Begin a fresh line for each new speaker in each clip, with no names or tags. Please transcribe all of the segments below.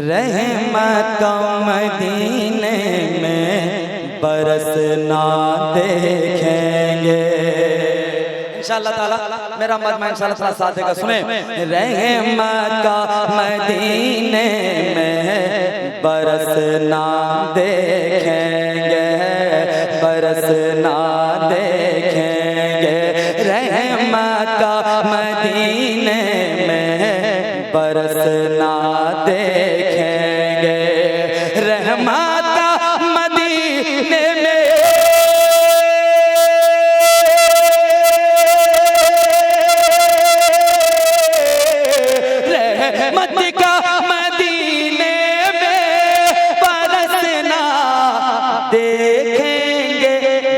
रहमत का मदीने में बरसना देखेंगे इंशाअल्लाह ताला। मेरा मजमा इंशाअल्लाह ताला साथ देगा, सुने। रहमत का मदीने में बरसना देखेंगे, बरसना देखेंगे। रहमत का मदीने में बरसना देखेंगे। रहमत का मदीने में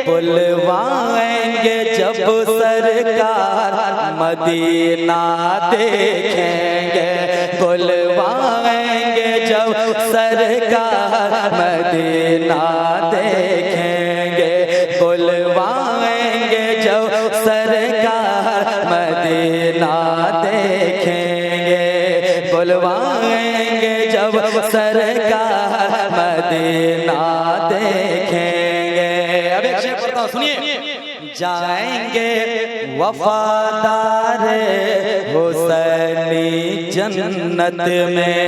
बुलवाएंगे जब सरकार मदीना देखेंगे, बुलवाएंगे जब सरकार मदीना देखेंगे, बुलवाएंगे जब सरकार मदीना देखेंगे, बुलवाएंगे जब सरकार मदीना देखेंगे। अब एक शेर पढ़ता हूं, सुनिए। जाएंगे वफादार हुसैनी जन्नत में।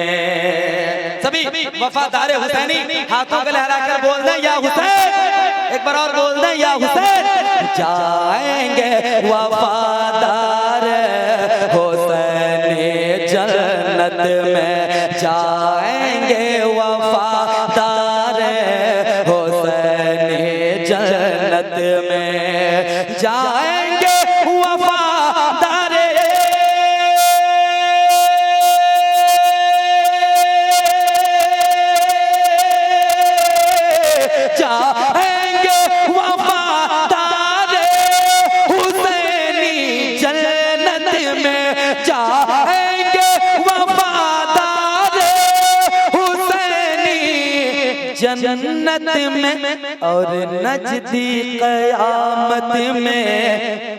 सभी वफादार हुसैनी हाथों को लहराकर बोल दें या हुसैन। एक बार और बोल दें या हुसैन। जाएंगे वफादार हुसैनी जन्नत में, जाएंगे वफादार हुसैनी जन्नत में, जाएंगे वफादार जाएंगे वफादार हुसैनी जन्नत में, जाएंगे वफादार हुसैनी जन्नत में। और नजदी क़यामत में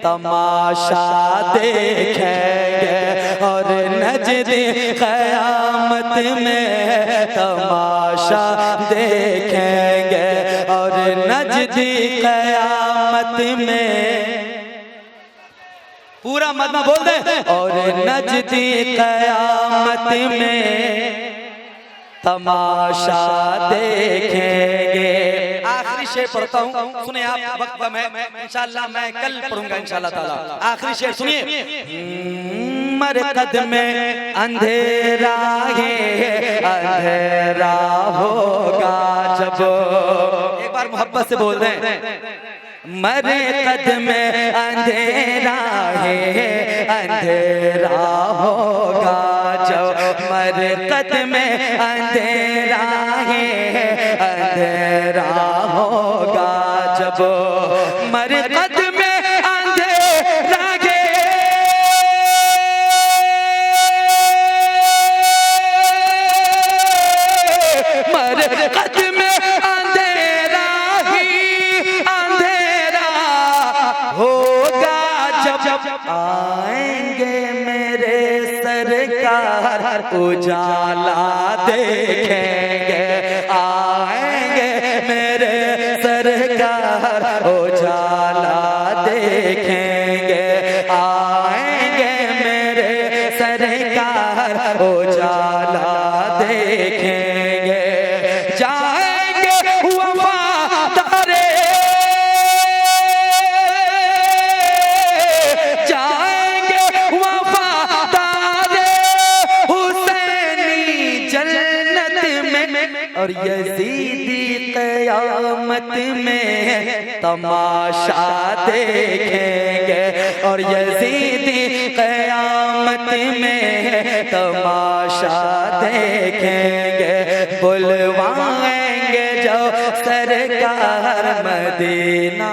तमाशा देखेंगे, और नजदी क़यामत में तमाशा देखेंगे, और नजदी क़यामत में पूरा मजमा बोल दे। और नजदी क़यामत में तमाशा देखेंगे। आखिरी शेर पढ़ता हूँ, सुने आप। वक्त कम है, इंशाअल्लाह मैं कल पढ़ूंगा इंशाअल्लाह ताला। आखिरी शेर सुनिए। मरकद में अंधेरा है, अंधेरा होगा जब। एक बार मोहब्बत से बोल दें। मरकद में अंधेरा है, अंधेरा होगा जब। मरकद में अंधेरा है, अंधेरा होगा जब। मरकद में अंधेरा है, मरकद में अंधेरा ही अंधेरा होगा जब। आएंगे मेरे सरकार उजाला देखेंगे, आएंगे मेरे सरकार उजाला देखेंगे, आएंगे मेरे सरकार उजाला देखेंगे। जाएंगे वफादार, जाएंगे वफादार हुसैनी जन्नत में। और यजीदी क़यामत में तमाशा देखेंगे, और यजीदी क़यामत में तमाशा देखेंगे। बुलवाएंगे जो सरकार मदीना